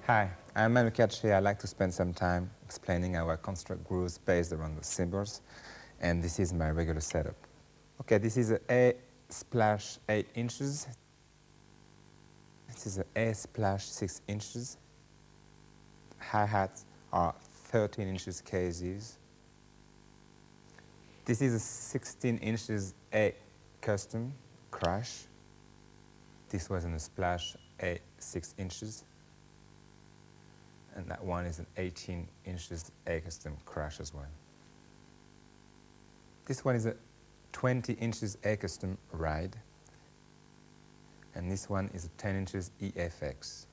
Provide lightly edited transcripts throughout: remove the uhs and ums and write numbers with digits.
Hi, I'm Manu Katché. I like to spend some time explaining how I construct grooves based around the cymbals, and this is my regular setup. Okay, this is A splash 8 inches. This is A splash 6 inches. Hi-hats are 13 inches KZs. This is a 16 inches A custom crash. This was in a splash A 6 inches. And that one is an 18 inches A custom crash as well. This one is a 20 inches A custom ride. And this one is a 10 inches EFX.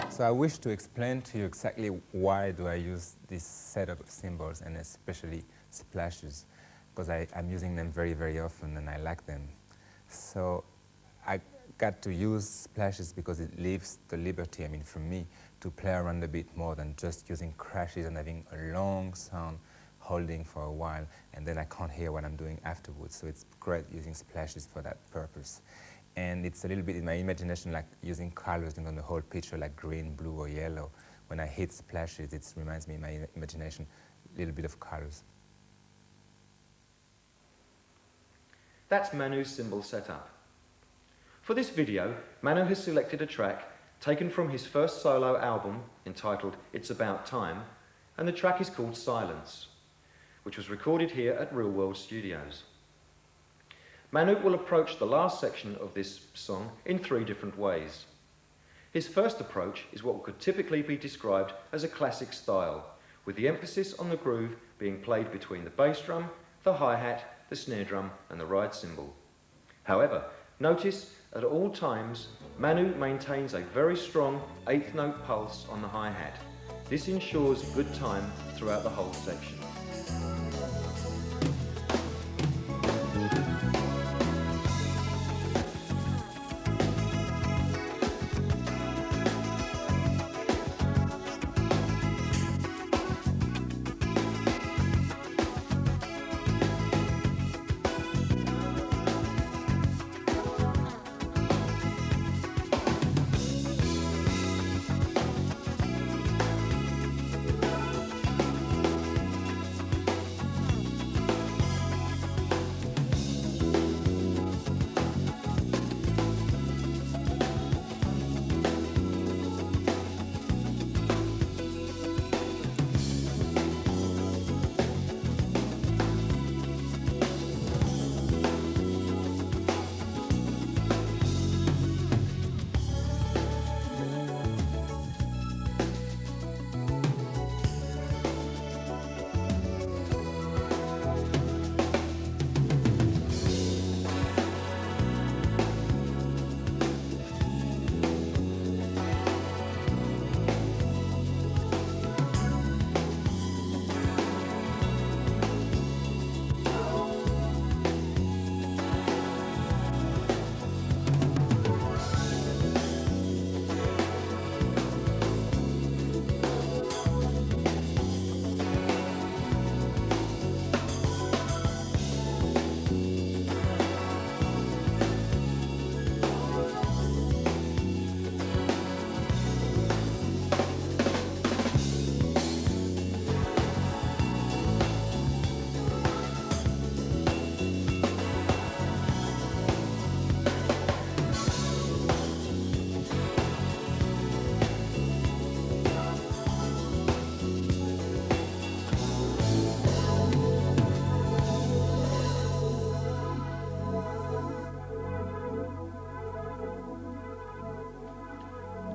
So I wish to explain to you exactly why do I use this setup of cymbals and especially splashes, because I'm using them very, very often and I like them. So I got to use splashes because it leaves the liberty, for me, to play around a bit more than just using crashes and having a long sound holding for a while, and then I can't hear what I'm doing afterwards. So it's great using splashes for that purpose. And it's a little bit in my imagination like using colors on the whole picture, like green, blue, or yellow. When I hit splashes, it reminds me in my imagination a little bit of colors. That's Manu's cymbal setup. For this video, Manu has selected a track taken from his first solo album entitled It's About Time, and the track is called Silence, which was recorded here at Real World Studios. Manu will approach the last section of this song in 3 different ways. His first approach is what could typically be described as a classic style, with the emphasis on the groove being played between the bass drum, the hi-hat, the snare drum and the ride cymbal. However, notice at all times Manu maintains a very strong 8th note pulse on the hi-hat. This ensures good time throughout the whole section.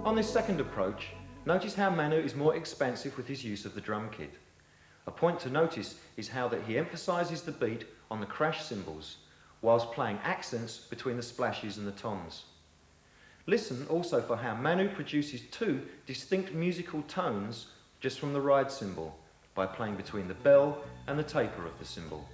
On this second approach, notice how Manu is more expansive with his use of the drum kit. A point to notice is how that he emphasises the beat on the crash cymbals, whilst playing accents between the splashes and the toms. Listen also for how Manu produces 2 distinct musical tones just from the ride cymbal, by playing between the bell and the taper of the cymbal.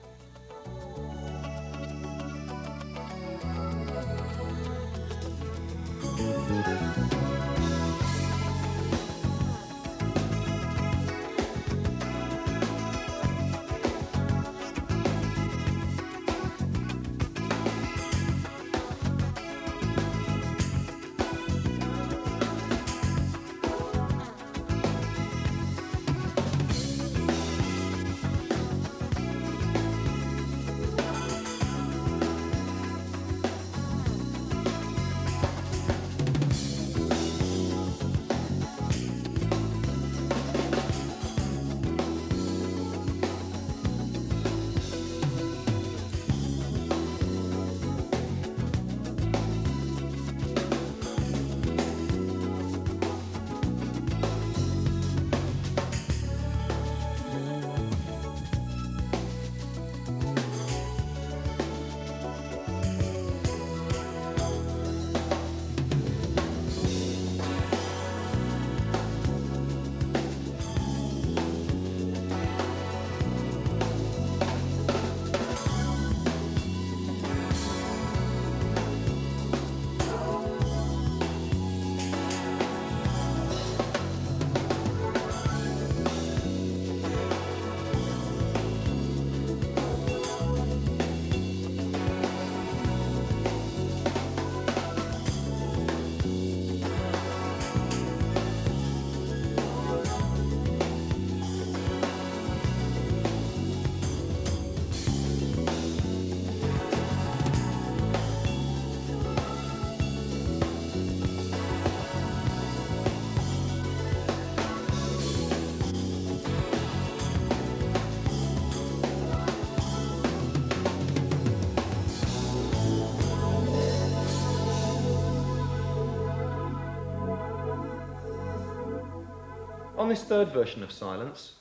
this third version of silence,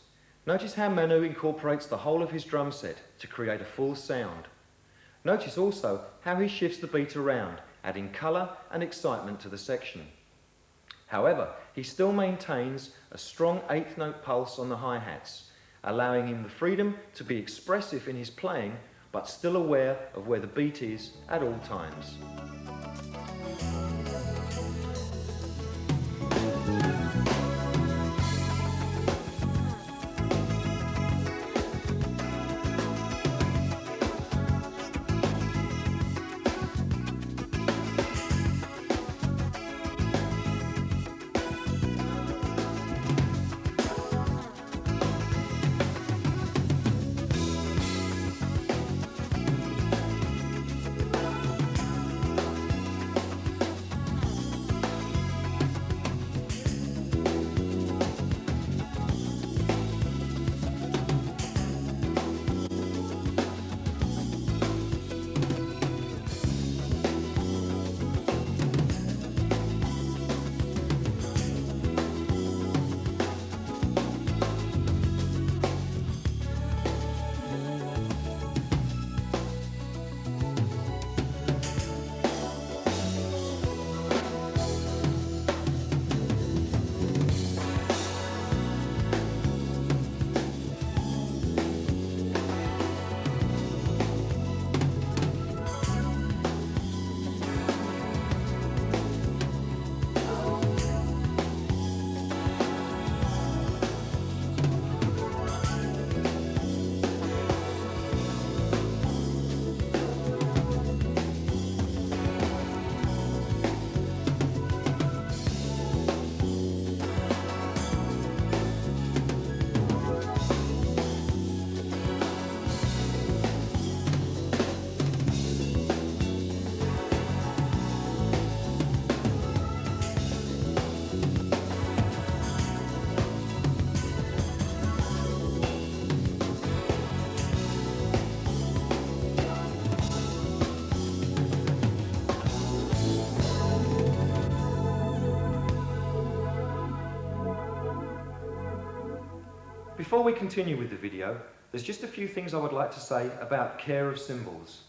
notice how Manu incorporates the whole of his drum set to create a full sound. Notice also how he shifts the beat around, adding colour and excitement to the section. However, he still maintains a strong 8th note pulse on the hi-hats, allowing him the freedom to be expressive in his playing, but still aware of where the beat is at all times. Before we continue with the video, there's just a few things I would like to say about care of cymbals.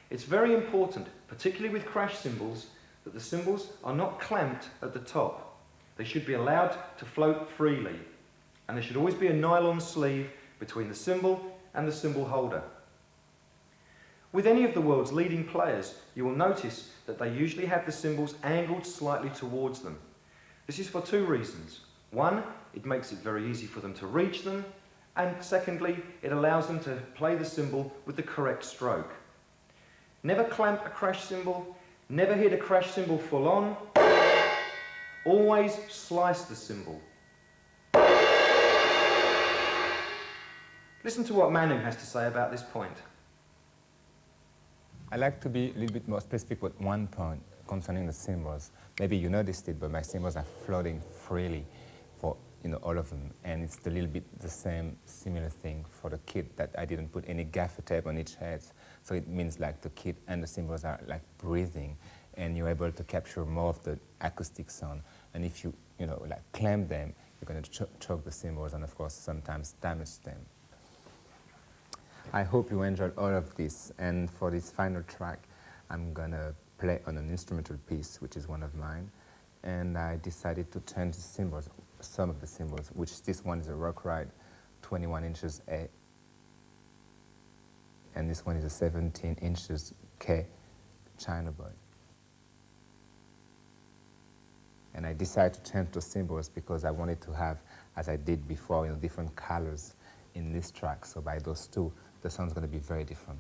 It's very important, particularly with crash cymbals, that the cymbals are not clamped at the top. They should be allowed to float freely, and there should always be a nylon sleeve between the cymbal and the cymbal holder. With any of the world's leading players, you will notice that they usually have the cymbals angled slightly towards them. This is for two reasons. One, it makes it very easy for them to reach them, and secondly, it allows them to play the cymbal with the correct stroke. Never clamp a crash cymbal, never hit a crash cymbal full on, always slice the cymbal. Listen to what Manu has to say about this point. I like to be a little bit more specific with one point concerning the cymbals. Maybe you noticed it, but my cymbals are floating freely for all of them, and it's a little bit the same similar thing for the kit, that I didn't put any gaffer tape on each head, so it means like the kit and the cymbals are like breathing, and you're able to capture more of the acoustic sound. And if you like clamp them, you're going to choke the cymbals and of course sometimes damage them. I hope you enjoyed all of this, and for this final track I'm gonna play on an instrumental piece which is one of mine, and I decided to change the cymbals, some of the cymbals, which this one is a Rock Ride 21 inches A, and this one is a 17 inches K China Boy. And I decided to change the cymbals because I wanted to have, as I did before, different colors in this track, so by those two, the sound's going to be very different.